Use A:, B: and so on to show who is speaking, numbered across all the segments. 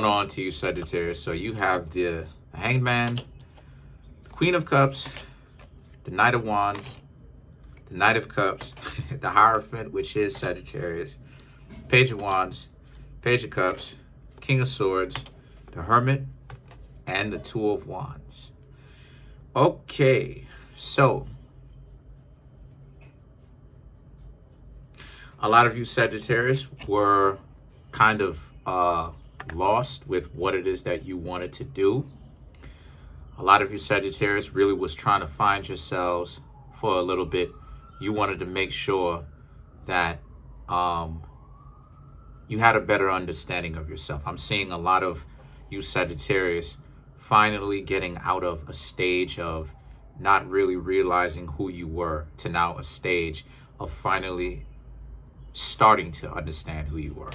A: On to you, Sagittarius. So you have the Hanged Man, the Queen of Cups, the Knight of Wands, the Knight of Cups, the Hierophant, which is Sagittarius, Page of Wands, Page of Cups, King of Swords, the Hermit, and the Two of Wands. Okay, so a lot of you Sagittarius were kind of lost with what it is that you wanted to do. A lot of you Sagittarius really was trying to find yourselves for a little bit. You wanted to make sure that you had a better understanding of yourself. I'm seeing a lot of you Sagittarius finally getting out of a stage of not really realizing who you were to now a stage of finally starting to understand who you were.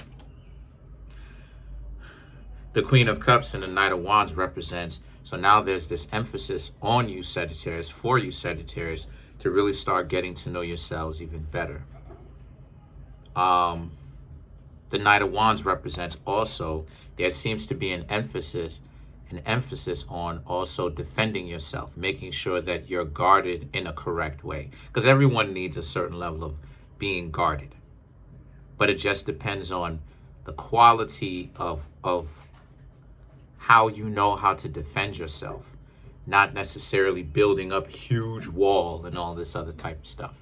A: The Queen of Cups and the Knight of Wands represents, so now there's this emphasis on you Sagittarius, for you Sagittarius, to really start getting to know yourselves even better. The Knight of Wands represents also, there seems to be an emphasis on also defending yourself, making sure that you're guarded in a correct way. Because everyone needs a certain level of being guarded. But it just depends on the quality of how you know how to defend yourself, not necessarily building up huge wall and all this other type of stuff.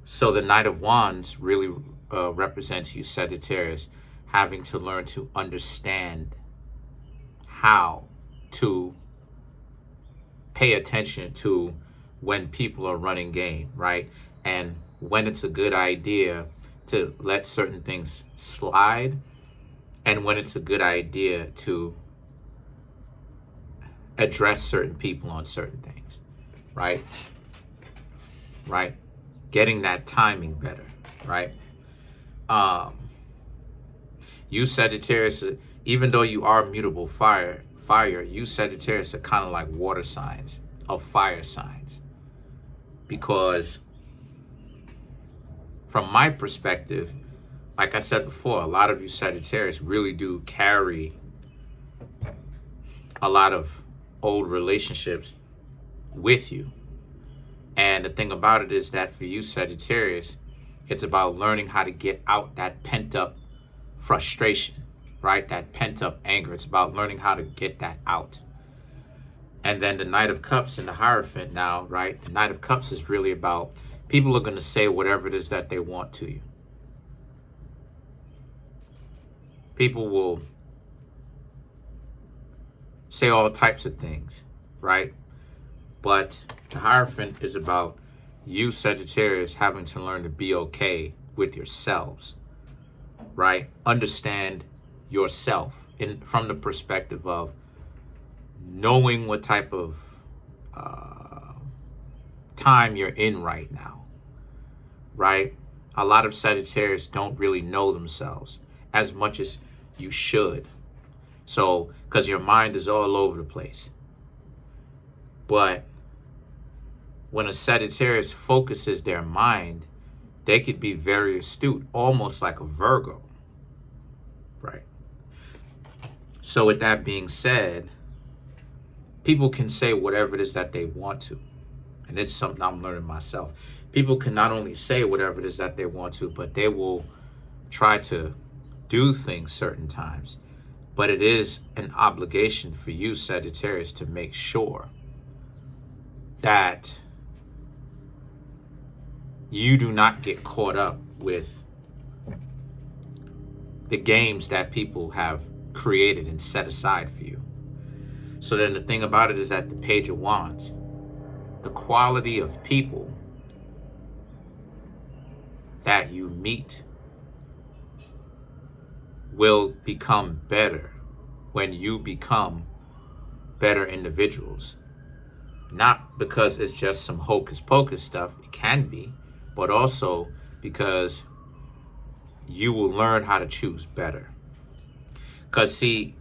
A: So the Knight of Wands really represents you Sagittarius having to learn to understand how to pay attention to when people are running game, right? And when it's a good idea to let certain things slide, and when it's a good idea to address certain people on certain things, right? Right? Getting that timing better, right? You Sagittarius, even though you are mutable fire, you Sagittarius are kind of like water signs of fire signs. Because from my perspective, like I said before, a lot of you Sagittarius really do carry a lot of old relationships with you. And the thing about it is that for you Sagittarius, it's about learning how to get out that pent up frustration, right? That pent up anger. It's about learning how to get that out. And then the Knight of Cups and the Hierophant now, right? The Knight of Cups is really about people are going to say whatever it is that they want to you. People will say all types of things, right? But the Hierophant is about you Sagittarius having to learn to be okay with yourselves, right? Understand yourself from the perspective of knowing what type of time you're in right now, right? A lot of Sagittarius don't really know themselves as much as you should. So, because your mind is all over the place. But when a Sagittarius focuses their mind, they could be very astute, almost like a Virgo, right? So with that being said, people can say whatever it is that they want to. And this is something I'm learning myself. People can not only say whatever it is that they want to, but they will try to do things certain times. But it is an obligation for you, Sagittarius, to make sure that you do not get caught up with the games that people have created and set aside for you. So then the thing about it is that the Page of Wands, the quality of people that you meet will become better when you become better individuals. Not because it's just some hocus pocus stuff, it can be, but also because you will learn how to choose better. Because see,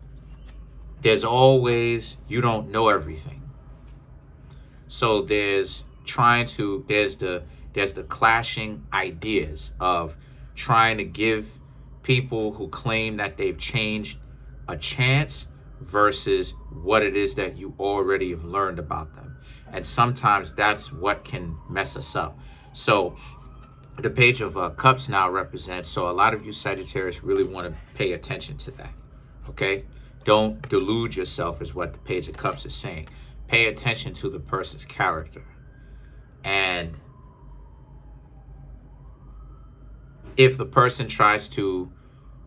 A: there's always, you don't know everything. So there's the clashing ideas of trying to give people who claim that they've changed a chance versus what it is that you already have learned about them. And sometimes that's what can mess us up. So the Page of Cups now represents, so a lot of you Sagittarius really want to pay attention to that, okay? Don't delude yourself is what the Page of Cups is saying. Pay attention to the person's character. And if the person tries to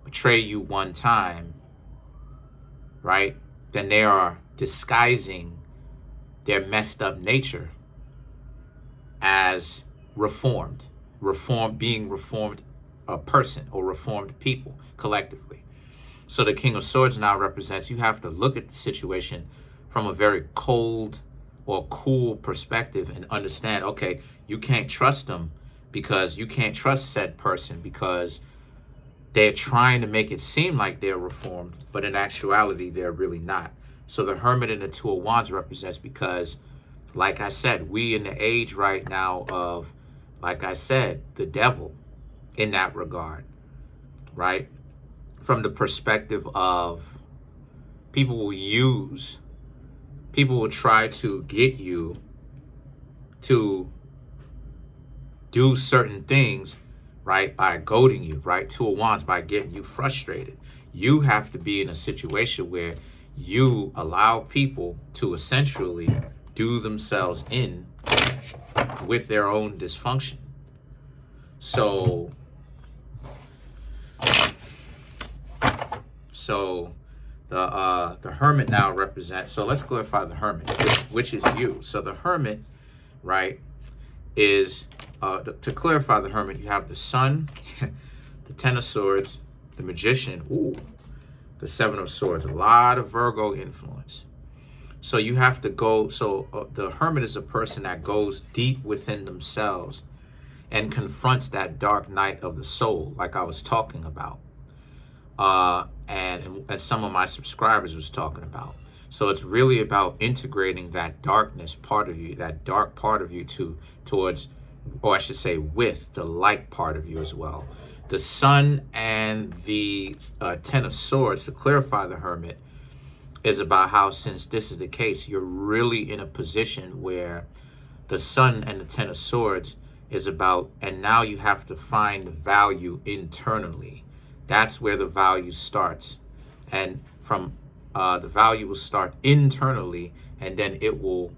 A: betray you one time, right, then they are disguising their messed up nature as reformed, being reformed person or reformed people collectively. So the King of Swords now represents, you have to look at the situation from a very cold or cool perspective and understand, okay, you can't trust them because you can't trust said person because they're trying to make it seem like they're reformed, but in actuality, they're really not. So the Hermit and the Two of Wands represents because, like I said, we in the age right now of, like I said, the devil in that regard, right? From the perspective of people will try to get you to do certain things, right, by goading you, right? Two of Wands, by getting you frustrated. You have to be in a situation where you allow people to essentially do themselves in with their own dysfunction. So the Hermit now represents, so let's clarify the Hermit, which is you. So the Hermit, right, is, to clarify the Hermit, you have the Sun, the Ten of Swords, the Magician, the Seven of Swords, a lot of Virgo influence. So you have to go, the Hermit is a person that goes deep within themselves and confronts that dark night of the soul, like I was talking about. And some of my subscribers was talking about. So it's really about integrating that darkness part of you, that dark part of you towards, or I should say with the light part of you as well. The Sun and the Ten of Swords, to clarify the Hermit, is about how, since this is the case, you're really in a position where the Sun and the Ten of Swords is about, and now you have to find value internally. That's where the value starts. And from the value will start internally, and then it will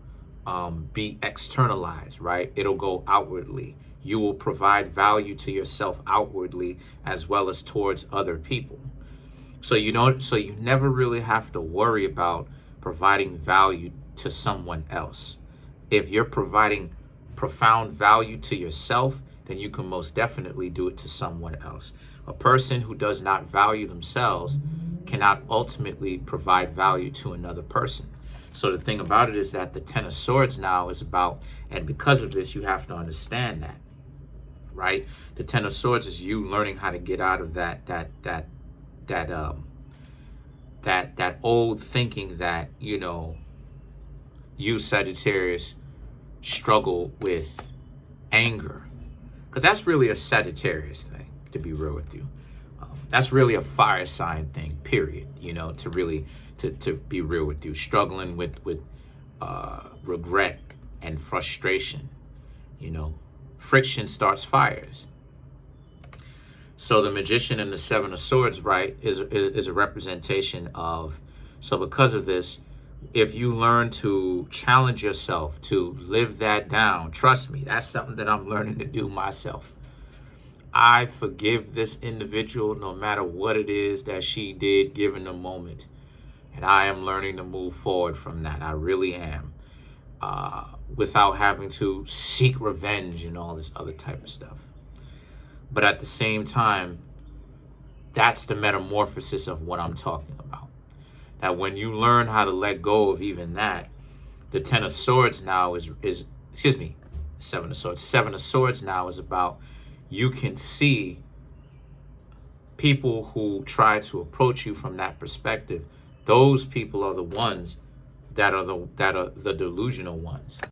A: be externalized, right? It'll go outwardly. You will provide value to yourself outwardly as well as towards other people. So you never really have to worry about providing value to someone else. If you're providing profound value to yourself, then you can most definitely do it to someone else. A person who does not value themselves cannot ultimately provide value to another person. So the thing about it is that the Ten of Swords now is about, and because of this, you have to understand that, right? The Ten of Swords is you learning how to get out of that old thinking that, you Sagittarius struggle with anger, because that's really a Sagittarius thing, to be real with you. That's really a fire sign thing, period, to be real with you. Struggling with regret and frustration, friction starts fires. So the Magician and the Seven of Swords, right, is a representation of, so because of this, if you learn to challenge yourself to live that down, trust me, that's something that I'm learning to do myself. I forgive this individual no matter what it is that she did given the moment. And I am learning to move forward from that. I really am. Without having to seek revenge and all this other type of stuff. But at the same time, that's the metamorphosis of what I'm talking about. That when you learn how to let go of even that, the Ten of Swords now Seven of Swords. Seven of Swords now is about, you can see people who try to approach you from that perspective. Those people are the ones that are the delusional ones.